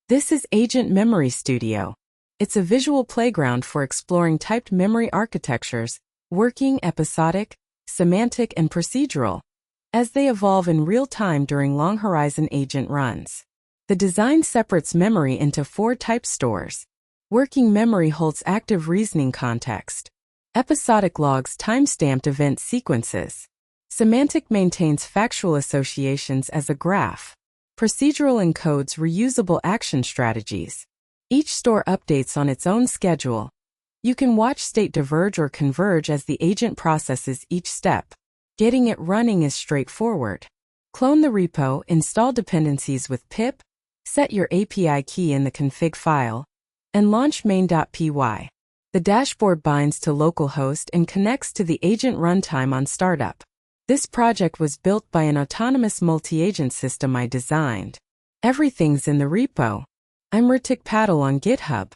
This is Agent Memory Studio. It's a visual playground for exploring typed memory architectures, working, episodic, semantic, and procedural, as they evolve in real time during long-horizon agent runs. The design separates memory into 4 type stores. Working memory holds active reasoning context. Episodic logs timestamped event sequences. Semantic maintains factual associations as a graph. Procedural encodes reusable action strategies. Each store updates on its own schedule. You can watch state diverge or converge as the agent processes each step. Getting it running is straightforward. Clone the repo, install dependencies with pip, set your API key in the config file, and launch main.py. The dashboard binds to localhost and connects to the agent runtime on startup. This project was built by an autonomous multi-agent system I designed. Everything's in the repo. I'm Ritik Patel on GitHub.